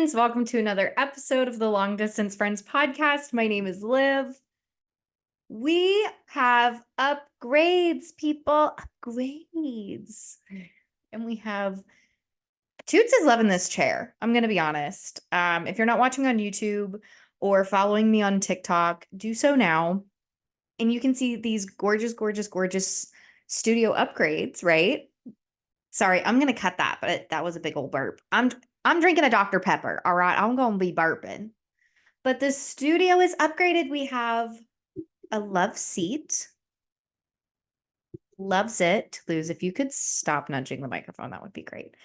friends. Welcome to another episode of the Long Distance Friends podcast. My name is Liv. We have upgrades, people. Upgrades. And we have Toots is loving this chair. I'm going to be honest. If you're not watching on YouTube or following me on TikTok, do so now. And you can see these gorgeous, gorgeous, gorgeous studio upgrades, right? Sorry, I'm gonna cut that, but that was a big old burp. I'm drinking a Dr. Pepper. All right, I'm gonna be burping. But the studio is upgraded. We have a love seat. Loves it. Luz, if you could stop nudging the microphone, that would be great.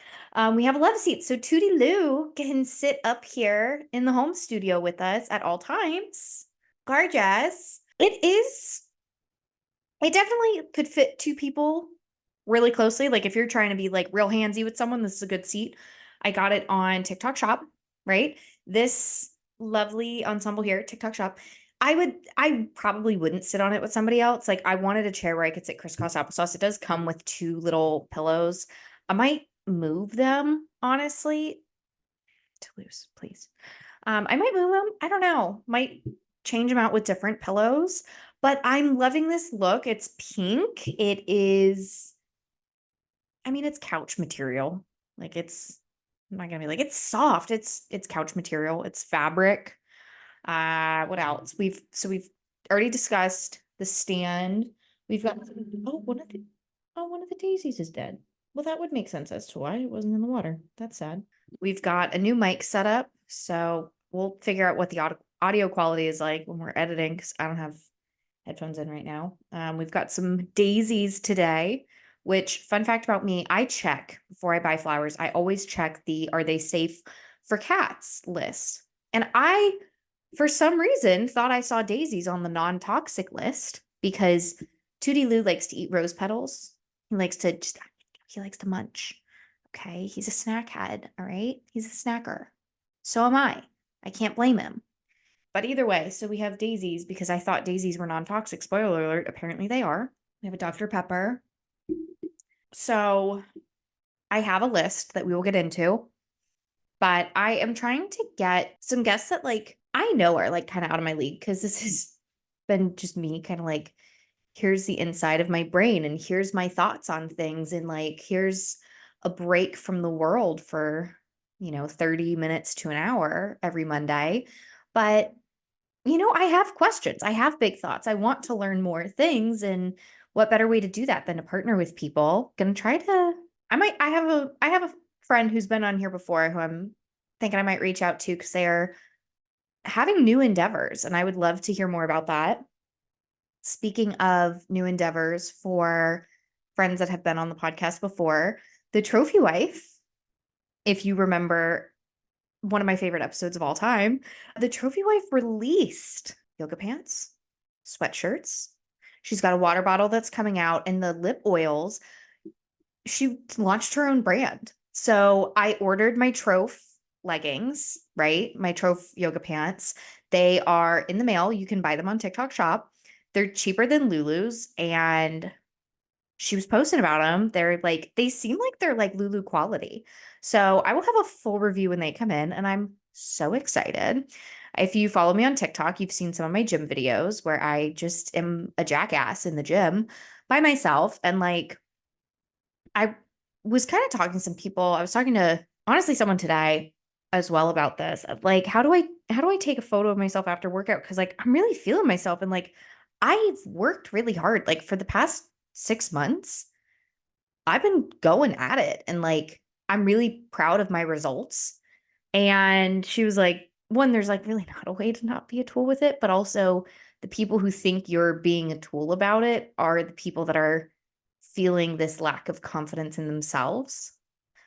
We have a love seat. So Tootie Lou can sit up here in the home studio with us at all times. Gorgeous. It definitely could fit two people really closely. Like if you're trying to be like real handsy with someone, this is a good seat. I got it on TikTok Shop, right? This lovely ensemble here, TikTok Shop. I probably wouldn't sit on it with somebody else. Like I wanted a chair where I could sit crisscross applesauce. It does come with two little pillows. I might move them, honestly. To lose, please. I might move them. I don't know. Might change them out with different pillows, but I'm loving this look. It's pink. It is, I mean, it's couch material. Like I'm not gonna be like, it's soft. It's couch material. It's fabric. What else? We've already discussed the stand. We've got, one of the daisies is dead. Well, that would make sense as to why it wasn't in the water. That's sad. We've got a new mic set up, so we'll figure out what the audio quality is like when we're editing because I don't have headphones in right now. We've got some daisies today, which, fun fact about me, I check before I buy flowers. I always check the are they safe for cats list. And I, for some reason, thought I saw daisies on the non-toxic list because Tootie Lou likes to eat rose petals. He likes to munch. Okay, he's a snack head, all right? He's a snacker. So am I. I can't blame him. But either way, so we have daisies because I thought daisies were non-toxic. Spoiler alert, apparently they are. We have a Dr. Pepper. So I have a list that we will get into, but I am trying to get some guests that like I know are like kind of out of my league because this has been just me kind of like, here's the inside of my brain and here's my thoughts on things and like here's a break from the world for 30 minutes to an hour every Monday. But I have questions. I have big thoughts. I want to learn more things. And what better way to do that than to partner with people? Gonna try to, I have a friend who's been on here before who I'm thinking I might reach out to because they're having new endeavors. And I would love to hear more about that. Speaking of new endeavors for friends that have been on the podcast before, the Trophy Wife, if you remember one of my favorite episodes of all time, the Trophy Wife released yoga pants, sweatshirts. She's got a water bottle that's coming out and the lip oils. She launched her own brand. So I ordered my Trophy leggings, right? My Trophy yoga pants. They are in the mail. You can buy them on TikTok Shop. They're cheaper than Lulu's and she was posting about them. They seem like they're like Lulu quality. So I will have a full review when they come in and I'm so excited. If you follow me on TikTok, you've seen some of my gym videos where I just am a jackass in the gym by myself. And like, I was kind of talking to some people. I was talking to honestly someone today as well about this. Like, how do I take a photo of myself after workout? Cause like, I'm really feeling myself. And like, I've worked really hard. Like for the past 6 months, I've been going at it and like I'm really proud of my results. And she was like, one, there's like really not a way to not be a tool with it, but also the people who think you're being a tool about it are the people that are feeling this lack of confidence in themselves.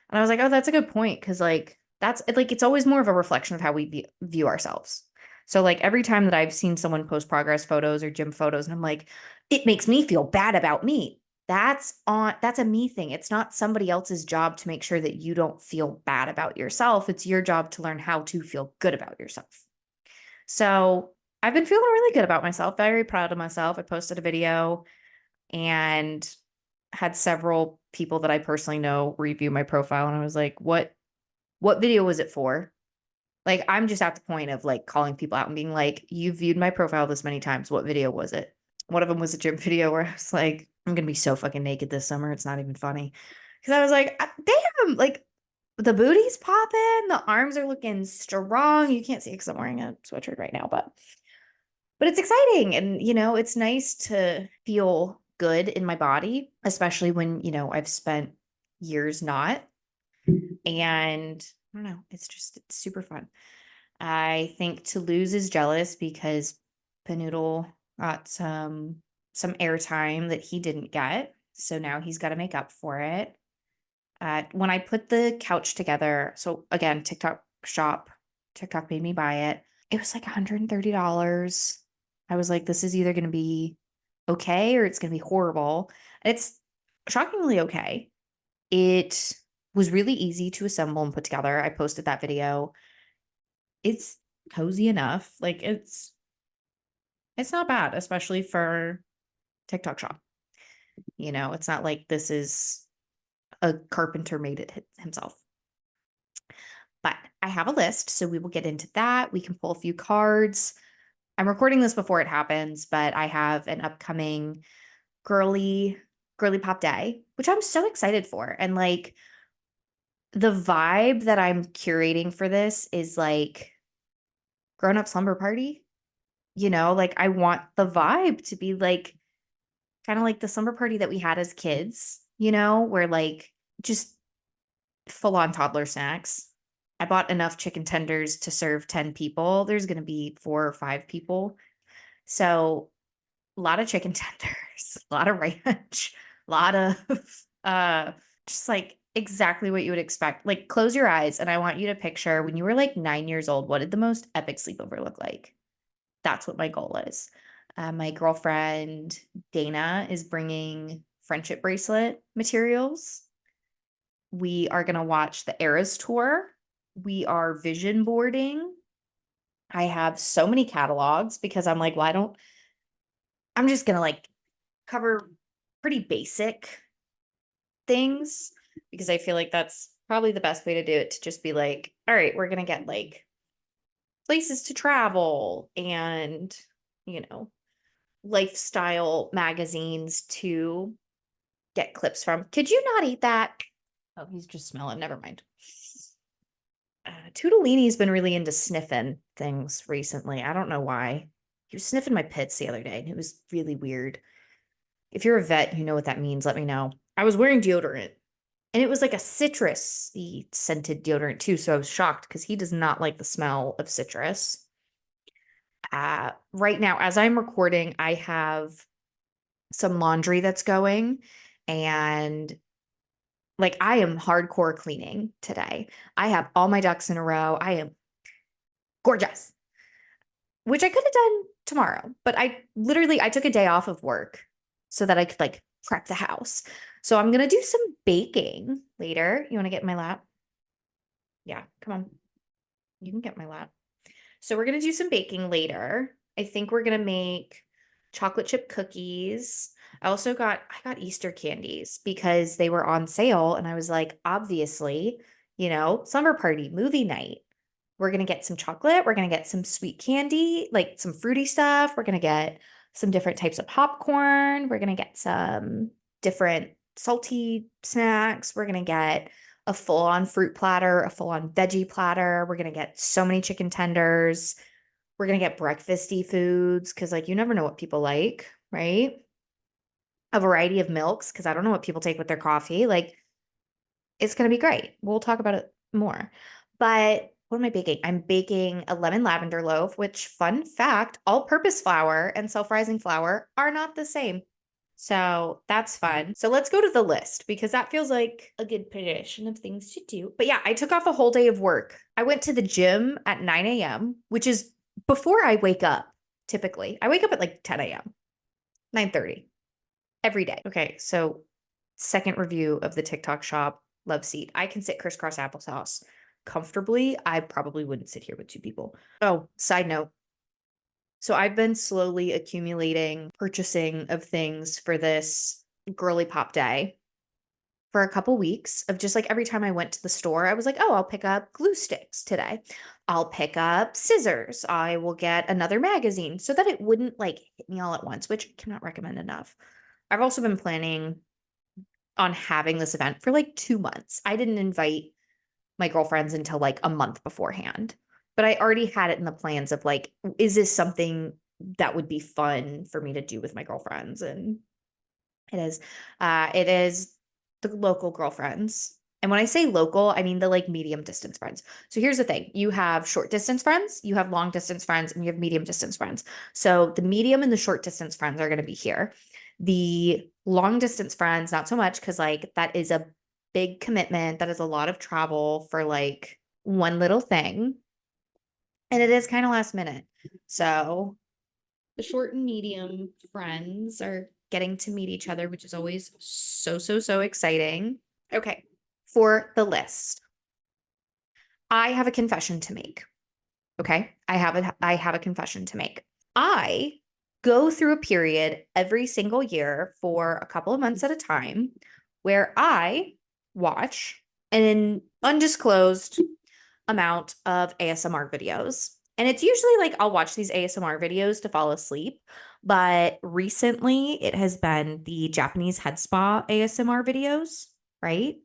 And I was like, oh, that's a good point. Cause like that's like it's always more of a reflection of how we view ourselves. So like every time that I've seen someone post progress photos or gym photos, and I'm like, it makes me feel bad about me. That's a me thing. It's not somebody else's job to make sure that you don't feel bad about yourself. It's your job to learn how to feel good about yourself. So I've been feeling really good about myself, very proud of myself. I posted a video and had several people that I personally know review my profile. And I was like, what video was it for? Like, I'm just at the point of like calling people out and being like, you viewed my profile this many times. What video was it? One of them was a gym video where I was like, I'm gonna be so fucking naked this summer. It's not even funny. Cause I was like, damn, like the booty's popping, the arms are looking strong. You can't see because I'm wearing a sweatshirt right now, but it's exciting. And it's nice to feel good in my body, especially when, I've spent years not. And I don't know, it's super fun. I think Toulouse is jealous because Panoodle got some airtime that he didn't get. So now he's got to make up for it. When I put the couch together, so again, TikTok made me buy it. It was like $130. I was like, this is either going to be okay or it's going to be horrible. And it's shockingly okay. It was really easy to assemble and put together. I posted that video. It's cozy enough. Like it's not bad, especially for TikTok shop. It's not like this is a carpenter made it himself. But I have a list, so we will get into that. We can pull a few cards. I'm recording this before it happens, but I have an upcoming girly pop day, which I'm so excited for. And like the vibe that I'm curating for this is like grown up slumber party. Like I want the vibe to be like kind of like the slumber party that we had as kids, where like just full on toddler snacks. I bought enough chicken tenders to serve 10 people. There's going to be 4 or 5 people. So a lot of chicken tenders, a lot of ranch, a lot of uh just like exactly what you would expect. Like close your eyes and I want you to picture when you were like 9 years old, what did the most epic sleepover look like? That's what my goal is. My girlfriend Dana is bringing friendship bracelet materials. We are going to watch the Eras tour. We are vision boarding. I have so many catalogs because I'm like, well, I'm just going to like cover pretty basic things because I feel like that's probably the best way to do it, to just be like, all right, we're going to get like places to travel and, you know, lifestyle magazines to get clips from. Could you not eat that? Oh, he's just smelling. Never mind. Toodalini's been really into sniffing things recently. I don't know why. He was sniffing my pits the other day, and it was really weird. If you're a vet, you know what that means. Let me know. I was wearing deodorant, and it was like a citrus-y scented deodorant too, so I was shocked because he does not like the smell of citrus. Right now, as I'm recording, I have some laundry that's going, and like I am hardcore cleaning today. I have all my ducks in a row. I am gorgeous, which I could have done tomorrow, but I took a day off of work so that I could like prep the house. So I'm gonna do some baking later. You want to get in my lap? Yeah, come on. You can get in my lap. So we're gonna do some baking later. I think we're gonna make chocolate chip cookies. I got Easter candies because they were on sale and I was like, obviously, summer party, movie night. We're going to get some chocolate. We're going to get some sweet candy, like some fruity stuff. We're going to get some different types of popcorn. We're going to get some different salty snacks. We're going to get a full-on fruit platter, a full-on veggie platter. We're going to get so many chicken tenders. We're going to get breakfasty foods because, like, you never know what people like, right? A variety of milks because I don't know what people take with their coffee. Like, it's going to be great. We'll talk about it more. But what am I baking? I'm baking a lemon lavender loaf, which, fun fact, all-purpose flour and self-rising flour are not the same. So that's fun. So let's go to the list because that feels like a good position of things to do. But yeah, I took off a whole day of work. I went to the gym at 9 a.m., which is before I wake up, typically. I wake up at like 10 a.m., 9:30 every day. Okay, so second review of the TikTok shop love seat. I can sit crisscross applesauce comfortably. I probably wouldn't sit here with 2 people. Oh, side note. So I've been slowly accumulating purchasing of things for this girly pop day. for a couple weeks of just like every time I went to the store, I was like, oh, I'll pick up glue sticks today. I'll pick up scissors. I will get another magazine so that it wouldn't like hit me all at once, which I cannot recommend enough. I've also been planning on having this event for like 2 months. I didn't invite my girlfriends until like a month beforehand, but I already had it in the plans of like, is this something that would be fun for me to do with my girlfriends? And it is. It is the local girlfriends. And when I say local, I mean the like medium distance friends. So here's the thing. You have short distance friends, you have long distance friends, and you have medium distance friends. So the medium and the short distance friends are going to be here. The long distance friends, not so much, because like that is a big commitment. That is a lot of travel for like one little thing. And it is kind of last minute. So the short and medium friends are getting to meet each other, which is always so, so, so exciting. Okay. For the list, I have a confession to make. Okay. I have a confession to make. I go through a period every single year for a couple of months at a time where I watch an undisclosed amount of ASMR videos. And it's usually like I'll watch these ASMR videos to fall asleep. But recently it has been the Japanese head spa ASMR videos, right?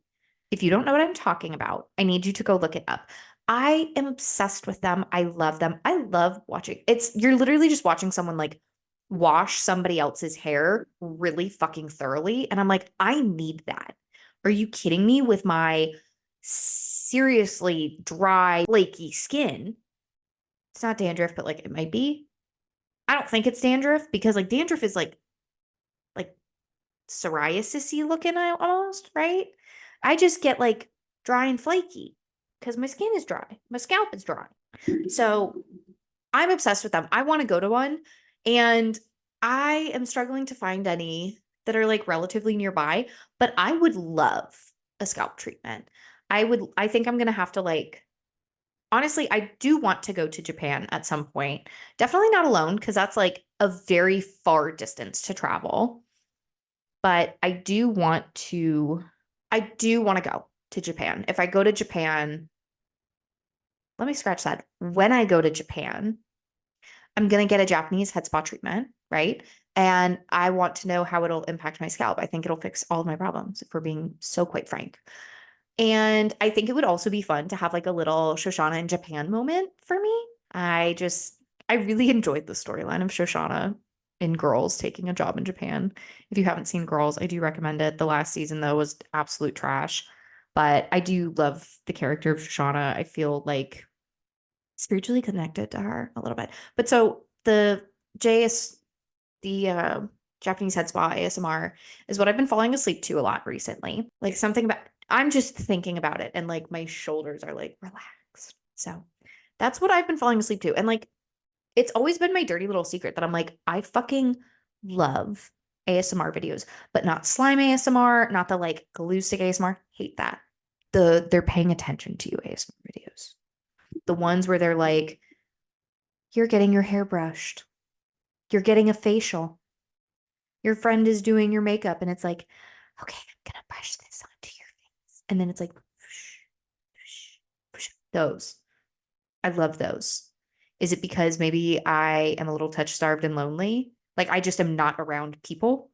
If you don't know what I'm talking about, I need you to go look it up. I am obsessed with them. I love them. I love watching. You're literally just watching someone like wash somebody else's hair really fucking thoroughly. And I'm like, I need that. Are you kidding me with my seriously dry, flaky skin? It's not dandruff, but like it might be. I don't think it's dandruff because like dandruff is like psoriasis-y looking almost, right? I just get like dry and flaky because my skin is dry. My scalp is dry. So I'm obsessed with them. I want to go to one and I am struggling to find any that are like relatively nearby, but I would love a scalp treatment. I think I'm gonna have to like honestly, I do want to go to Japan at some point. Definitely not alone because that's like a very far distance to travel. But I do want to go to Japan. If I go to Japan, let me scratch that. When I go to Japan, I'm going to get a Japanese head spa treatment, right? And I want to know how it'll impact my scalp. I think it'll fix all of my problems, if we're being so quite frank. And I think it would also be fun to have like a little Shoshana in Japan moment for me. I really enjoyed the storyline of Shoshana in Girls taking a job in Japan. If you haven't seen Girls, I do recommend it. The last season, though, was absolute trash. But I do love the character of Shoshana. I feel like spiritually connected to her a little bit. But so the JS, the Japanese head spa ASMR is what I've been falling asleep to a lot recently. Like something about, I'm just thinking about it and like my shoulders are like relaxed. So that's what I've been falling asleep to. And like, it's always been my dirty little secret that I'm like, I fucking love ASMR videos, but not slime ASMR, not the like glue stick ASMR. Hate that. They're paying attention to you ASMR videos. The ones where they're like, you're getting your hair brushed. You're getting a facial. Your friend is doing your makeup and it's like, okay, I'm gonna brush this onto your face. And then it's like, whoosh, whoosh, whoosh. Those. I love those. Is it because maybe I am a little touch starved and lonely? Like I just am not around people?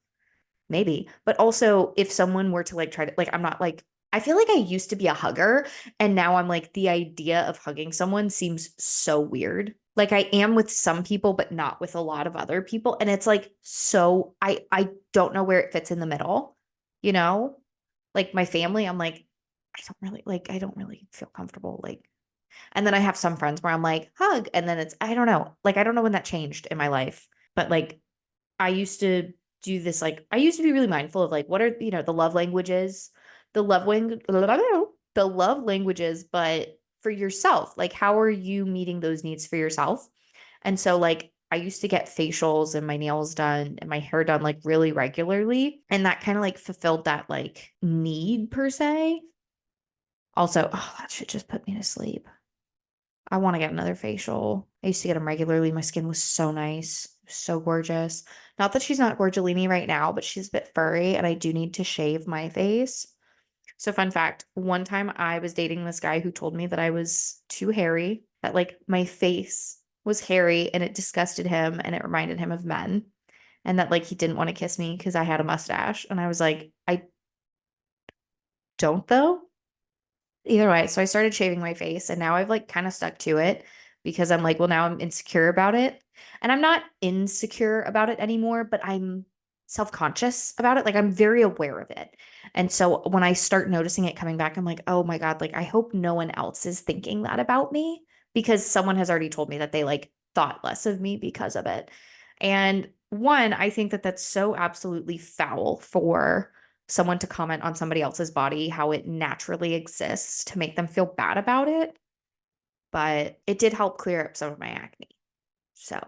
Maybe. But also if someone were to like try to like I'm not like I feel like I used to be a hugger and now I'm like the idea of hugging someone seems so weird. Like I am with some people but not with a lot of other people and it's like so I don't know where it fits in the middle, you know? Like my family I'm like I don't really feel comfortable like and then I have some friends where I'm like hug and then it's I don't know. Like I don't know when that changed in my life, but like I used to do this like I used to be really mindful of like what are the love languages, the love language, the love languages, but for yourself, like how are you meeting those needs for yourself? And so like I used to get facials and my nails done and my hair done like really regularly, and that kind of like fulfilled that like need per se. Also, oh, that shit just put me to sleep. I want to get another facial. I used to get them regularly. My skin was so nice, so gorgeous. Not that she's not gorgelini right now, but she's a bit furry and I do need to shave my face. So fun fact, one time I was dating this guy who told me that I was too hairy, that like my face was hairy and it disgusted him and it reminded him of men. And that like he didn't want to kiss me because I had a mustache. And I was like, I don't though. Either way, so I started shaving my face and now I've like kind of stuck to it because I'm like, well, now I'm insecure about it. And I'm not insecure about it anymore, but I'm self-conscious about it. Like I'm very aware of it. And so when I start noticing it coming back, I'm like, oh my God, like I hope no one else is thinking that about me because someone has already told me that they like thought less of me because of it. And one, I think that that's so absolutely foul for someone to comment on somebody else's body, how it naturally exists to make them feel bad about it. But it did help clear up some of my acne. So,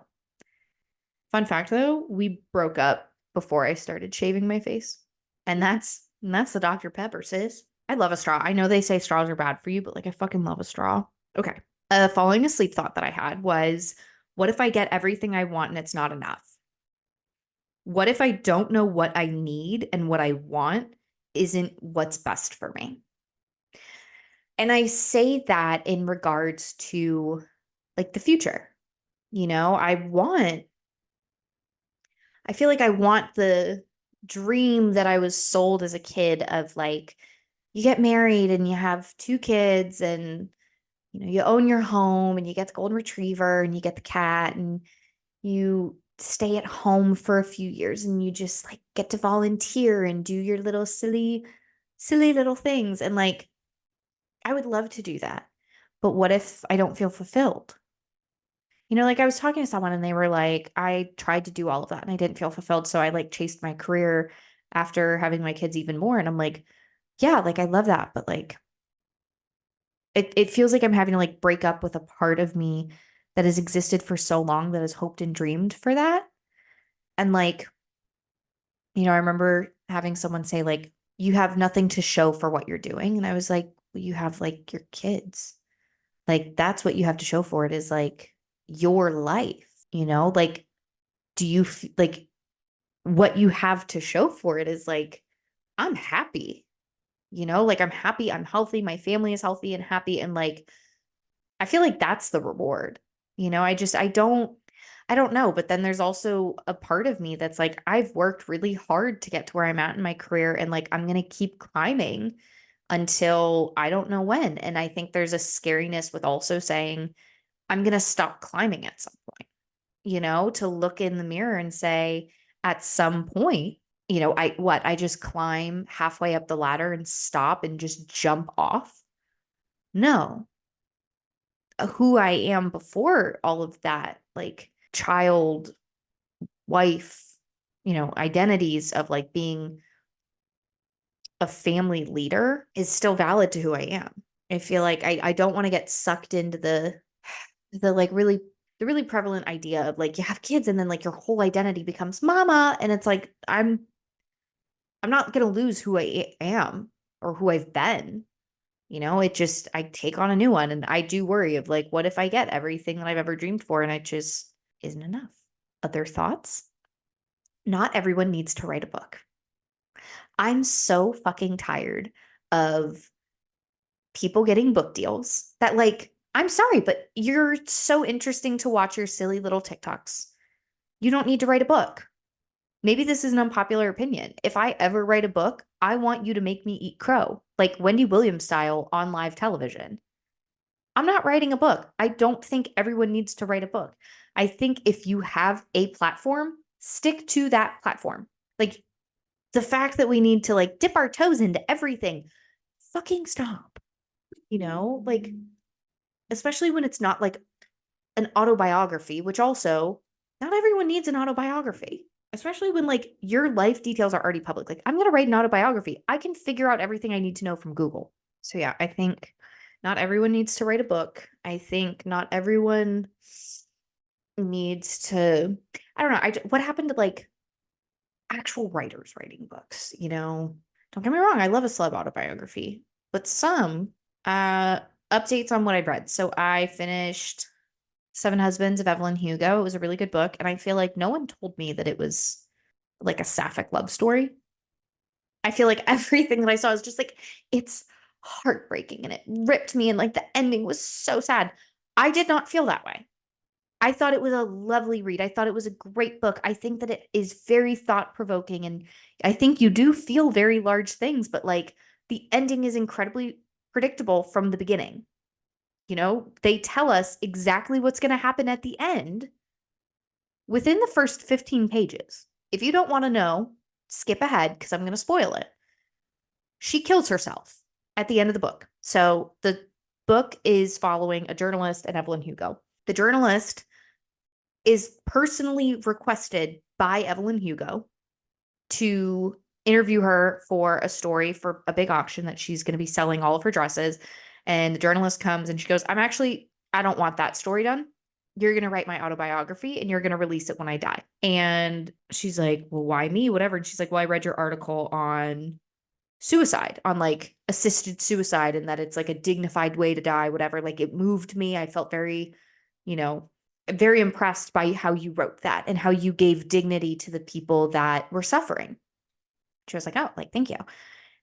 fun fact though, we broke up before I started shaving my face. And that's the Dr. Pepper, sis. I love a straw. I know they say straws are bad for you, but like I fucking love a straw. Okay. A falling asleep thought that I had was, what if I get everything I want and it's not enough? What if I don't know what I need and what I want isn't what's best for me? And I say that in regards to like the future. You know, I feel like I want the dream that I was sold as a kid of like, you get married and you have two kids and, you know, you own your home and you get the golden retriever and you get the cat and you stay at home for a few years and you just like get to volunteer and do your little silly little things. And like, I would love to do that. But what if I don't feel fulfilled? You know, like I was talking to someone and they were like, I tried to do all of that and I didn't feel fulfilled. So I like chased my career after having my kids even more. And I'm like, yeah, like I love that. But like, it feels like I'm having to like break up with a part of me that has existed for so long that has hoped and dreamed for that. And like, you know, I remember having someone say, like, you have nothing to show for what you're doing. And I was like, well, you have like your kids. Like, that's what you have to show for it is like your life, you know? Like, do you like what you have to show for it is like, I'm happy, you know? Like, I'm happy, I'm healthy, my family is healthy and happy. And like, I feel like that's the reward. You know, I don't know, but then there's also a part of me that's like I've worked really hard to get to where I'm at in my career and like I'm going to keep climbing until I don't know when. And I think there's a scariness with also saying I'm going to stop climbing at some point, you know, to look in the mirror and say at some point, you know, I just climb halfway up the ladder and stop and just jump off. No, who I am before all of that, like child, wife, you know, identities of like being a family leader is still valid to who I am. I feel like I don't want to get sucked into the like really the really prevalent idea of like you have kids and then like your whole identity becomes mama and it's like I'm not going to lose who I am or who I've been. You know, it just, I take on a new one and I do worry of like, what if I get everything that I've ever dreamed for and it just isn't enough? Other thoughts? Not everyone needs to write a book. I'm so fucking tired of people getting book deals that, like, I'm sorry, but you're so interesting to watch your silly little TikToks. You don't need to write a book. Maybe this is an unpopular opinion. If I ever write a book, I want you to make me eat crow, like Wendy Williams style on live television. I'm not writing a book. I don't think everyone needs to write a book. I think if you have a platform, stick to that platform. Like the fact that we need to like dip our toes into everything, fucking stop. You know, like especially when it's not like an autobiography, which also not everyone needs an autobiography. Especially when like your life details are already public. Like I'm going to write an autobiography. I can figure out everything I need to know from Google. So yeah, I think not everyone needs to write a book. I think not everyone needs to I don't know. What happened to like actual writers writing books, you know? Don't get me wrong, I love a celeb autobiography, but some uh updates on what I've read. So I finished Seven Husbands of Evelyn Hugo. It was a really good book, and I feel like no one told me that it was like a sapphic love story. I feel like everything that I saw is just like, it's heartbreaking and it ripped me and like the ending was so sad. I did not feel that way. I thought it was a lovely read. I thought it was a great book. I think that it is very thought provoking. And I think you do feel very large things, but like the ending is incredibly predictable from the beginning. You know, they tell us exactly what's going to happen at the end within the first 15 pages. If you don't want to know, skip ahead because I'm going to spoil it. She kills herself at the end of the book. So the book is following a journalist and Evelyn Hugo. The journalist is personally requested by Evelyn Hugo to interview her for a story for a big auction that she's going to be selling all of her dresses. And the journalist comes and she goes, I don't want that story done. You're going to write my autobiography and you're going to release it when I die. And she's like, well, why me? Whatever. And she's like, well, I read your article on suicide, on like assisted suicide, and that it's like a dignified way to die, whatever. Like it moved me. I felt very, you know, very impressed by how you wrote that and how you gave dignity to the people that were suffering. She was like, oh, like, thank you.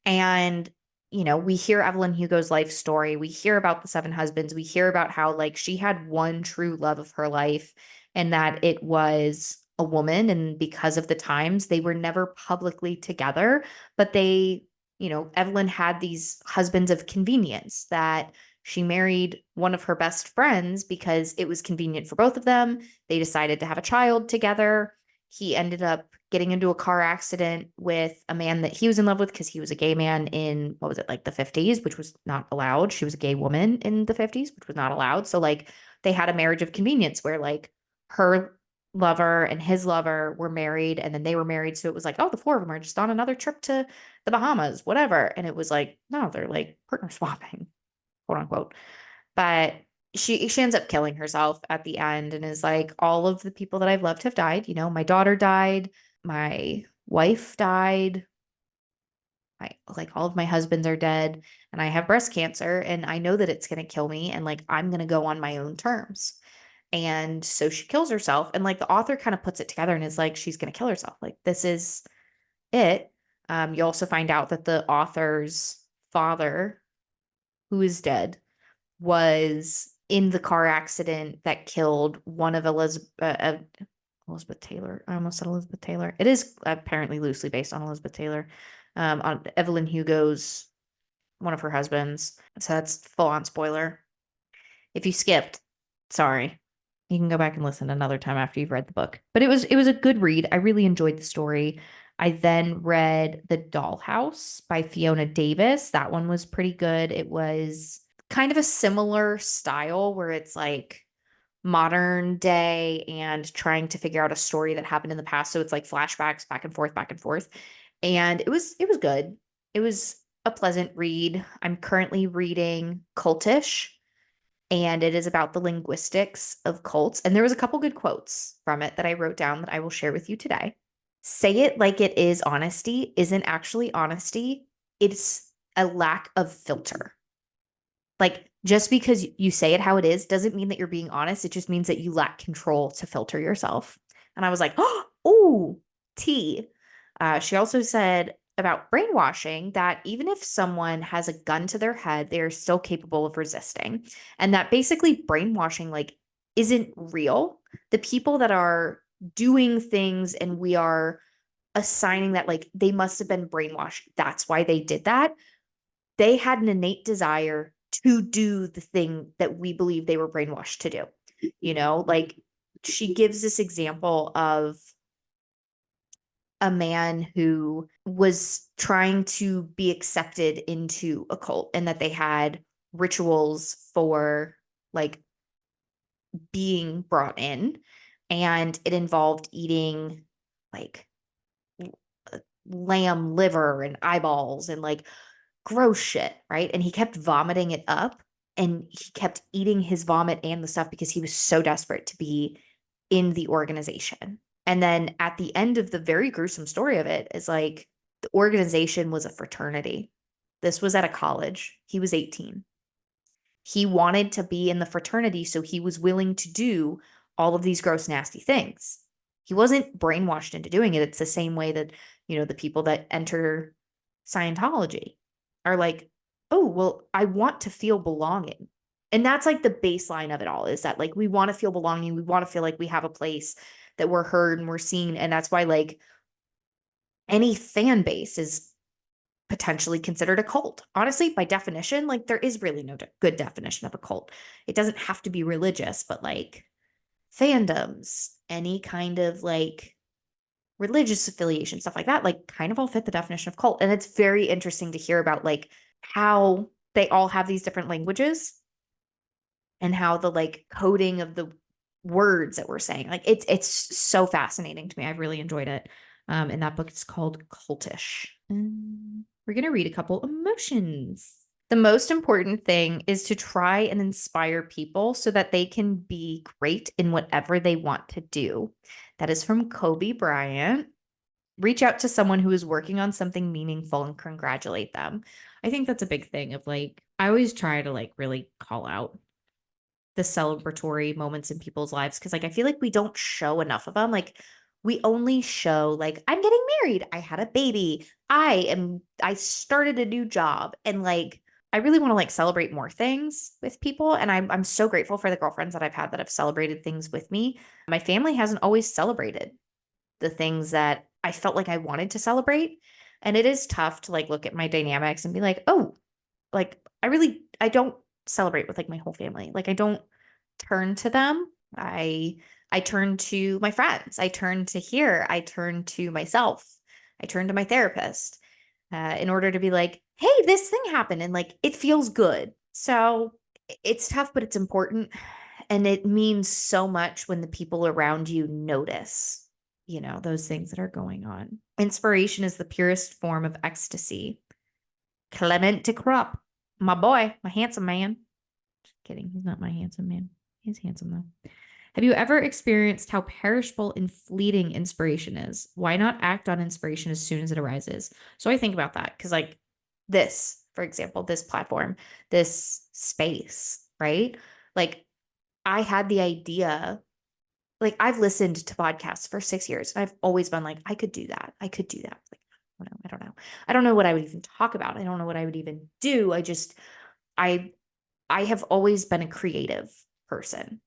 And, you know, we hear Evelyn Hugo's life story. We hear about the seven husbands. We hear about how, like, she had one true love of her life and that it was a woman. And because of the times, they were never publicly together, but they, you know, Evelyn had these husbands of convenience that she married one of her best friends because it was convenient for both of them. They decided to have a child together. He ended up getting into a car accident with a man that he was in love with because he was a gay man in, what was it, like the 50s, which was not allowed. She was a gay woman in the 50s, which was not allowed. So like they had a marriage of convenience where like her lover and his lover were married and then they were married. So it was like, oh, the four of them are just on another trip to the Bahamas, whatever. And it was like, no, they're like partner swapping, quote unquote. But she ends up killing herself at the end and is like, all of the people that I've loved have died. You know, my daughter died, my wife died, I like all of my husbands are dead, and I have breast cancer, and I know that it's gonna kill me, and like I'm gonna go on my own terms. And so she kills herself, and like the author kind of puts it together and is like, she's gonna kill herself. Like this is it. You also find out that the author's father, who is dead, was in the car accident that killed one of Elizabeth Taylor. I almost said Elizabeth Taylor. It is apparently loosely based on Elizabeth Taylor, on Evelyn Hugo's, one of her husbands. So that's full on spoiler. If you skipped, sorry. You can go back and listen another time after you've read the book. But it was a good read. I really enjoyed the story. I then read The Dollhouse by Fiona Davis. That one was pretty good. It was kind of a similar style where it's like modern day and trying to figure out a story that happened in the past. So it's like flashbacks back and forth, back and forth. And it was good. It was a pleasant read. I'm currently reading Cultish, and it is about the linguistics of cults. And there was a couple good quotes from it that I wrote down that I will share with you today. Say it like it is honesty isn't actually honesty. It's a lack of filter. Like just because you say it how it is doesn't mean that you're being honest. It just means that you lack control to filter yourself. And I was like, oh, tea. She also said about brainwashing that even if someone has a gun to their head, they are still capable of resisting. And that basically brainwashing like isn't real. The people that are doing things and we are assigning that like they must have been brainwashed. That's why they did that. They had an innate desire to do the thing that we believe they were brainwashed to do. You know, like she gives this example of a man who was trying to be accepted into a cult and that they had rituals for like being brought in, and it involved eating like lamb liver and eyeballs and like gross shit, right? And he kept vomiting it up and he kept eating his vomit and the stuff because he was so desperate to be in the organization. And then at the end of the very gruesome story of it is like the organization was a fraternity. This was at a college. He was 18. He wanted to be in the fraternity, so he was willing to do all of these gross, nasty things. He wasn't brainwashed into doing it. It's the same way that, you know, the people that enter Scientology are like, oh, well, I want to feel belonging. And that's like the baseline of it all is that like we want to feel belonging. We want to feel like we have a place that we're heard and we're seen. And that's why like any fan base is potentially considered a cult. Honestly, by definition, like there is really no good definition of a cult. It doesn't have to be religious, but like fandoms, any kind of like religious affiliation, stuff like that, like kind of all fit the definition of cult. And it's very interesting to hear about like how they all have these different languages and how the like coding of the words that we're saying, like it's so fascinating to me. I've really enjoyed it. And that book is called Cultish. We're gonna read a couple emotions. The most important thing is to try and inspire people so that they can be great in whatever they want to do. That is from Kobe Bryant. Reach out to someone who is working on something meaningful and congratulate them. I think that's a big thing of like, I always try to like really call out the celebratory moments in people's lives because like I feel like we don't show enough of them. Like we only show like I'm getting married, I had a baby, I started a new job, and like I really want to like celebrate more things with people, and I'm so grateful for the girlfriends that I've had that have celebrated things with me. My family hasn't always celebrated the things that I felt like I wanted to celebrate, and it is tough to like look at my dynamics and be like, "Oh, like I don't celebrate with like my whole family. Like I don't turn to them. I turn to my friends. I turn to here. I turn to myself. I turn to my therapist in order to be like, hey, this thing happened and like it feels good. So it's tough, but it's important. And it means so much when the people around you notice, you know, those things that are going on. Inspiration is the purest form of ecstasy. Clement de Crop, my boy, my handsome man. Just kidding. He's not my handsome man. He's handsome though. Have you ever experienced how perishable and fleeting inspiration is? Why not act on inspiration as soon as it arises? So I think about that because, like, this, for example, this platform, this space, right? Like, I had the idea, like, I've listened to podcasts for 6 years and I've always been like, I could do that. I could do that. Like, I don't know. I don't know what I would even talk about. I don't know what I would even do. I, I have always been a creative person.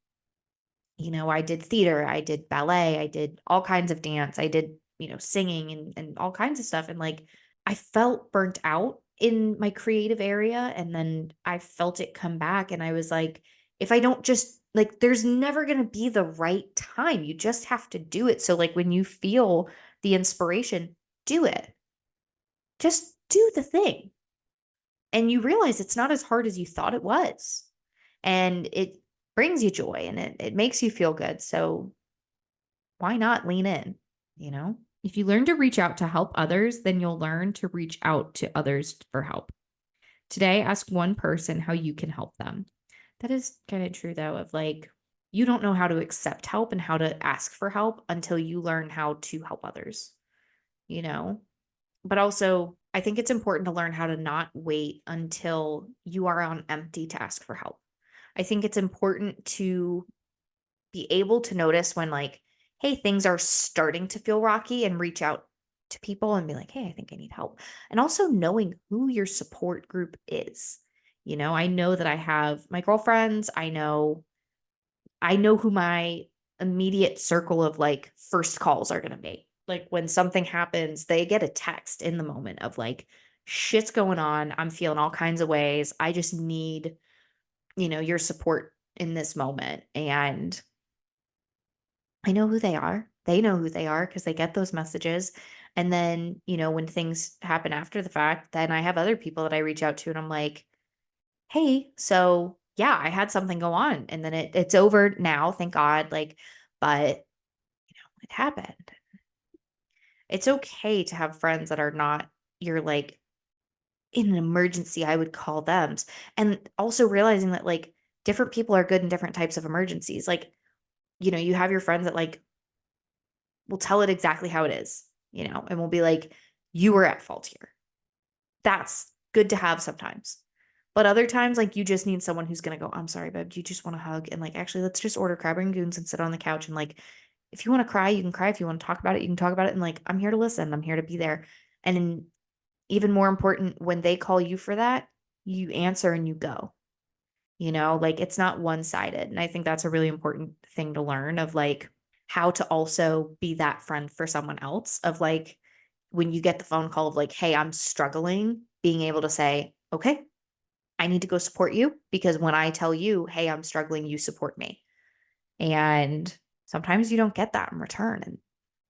You know, I did theater, I did ballet, I did all kinds of dance, I did, you know, singing and all kinds of stuff. And like, I felt burnt out in my creative area. And then I felt it come back. And I was like, if I don't just like, there's never going to be the right time. You just have to do it. So, like, when you feel the inspiration, do it. Just do the thing. And you realize it's not as hard as you thought it was. And it brings you joy and it makes you feel good. So why not lean in, you know? If you learn to reach out to help others, then you'll learn to reach out to others for help. Today, ask one person how you can help them. That is kind of true, though, of like, you don't know how to accept help and how to ask for help until you learn how to help others, you know? But also, I think it's important to learn how to not wait until you are on empty to ask for help. I think it's important to be able to notice when, like, hey, things are starting to feel rocky and reach out to people and be like, hey, I think I need help. And also knowing who your support group is. You know, I know that I have my girlfriends, I know who my immediate circle of like first calls are going to be. Like when something happens, they get a text in the moment of like, shit's going on. I'm feeling all kinds of ways. I just need, you know, your support in this moment. And I know who they are. They know who they are because they get those messages. And then, you know, when things happen after the fact, then I have other people that I reach out to and I'm like, hey, so yeah, I had something go on and then it's over now, thank God. Like, but it happened. It's okay to have friends that are not your like in an emergency, I would call them. And also realizing that like different people are good in different types of emergencies. Like, you know, you have your friends that like will tell it exactly how it is, you know, and we'll be like, you were at fault here. That's good to have sometimes. But other times, like you just need someone who's gonna go, I'm sorry, babe, do you just want to hug? And like, actually, let's just order crab rangoons and sit on the couch. And like, if you want to cry, you can cry. If you want to talk about it, you can talk about it. And like, I'm here to listen. I'm here to be there. And even more important, when they call you for that, you answer and you go. Like it's not one-sided. And I think that's a really important thing to learn of like how to also be that friend for someone else of like when you get the phone call of like, hey, I'm struggling, being able to say, okay, I need to go support you because when I tell you, hey, I'm struggling, you support me. And sometimes you don't get that in return. And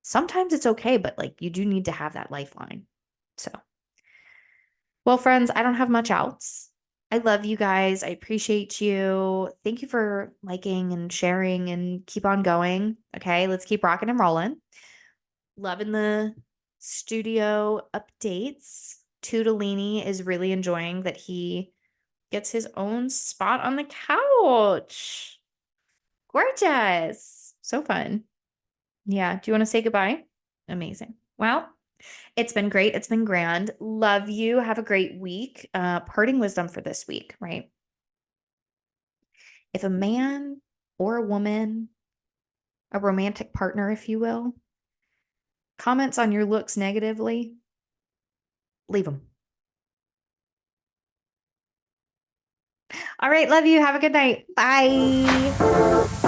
sometimes it's okay, but like you do need to have that lifeline. So, well, friends, I don't have much else. I love you guys. I appreciate you. Thank you for liking and sharing and keep on going. Okay, let's keep rocking and rolling. Loving the studio updates. Tudolini is really enjoying that he gets his own spot on the couch. Gorgeous. So fun. Yeah. Do you want to say goodbye? Amazing. Well, it's been great. It's been grand. Love you. Have a great week. Parting wisdom for this week, right? If a man or a woman, a romantic partner, if you will, comments on your looks negatively, leave them. All right. Love you. Have a good night. Bye.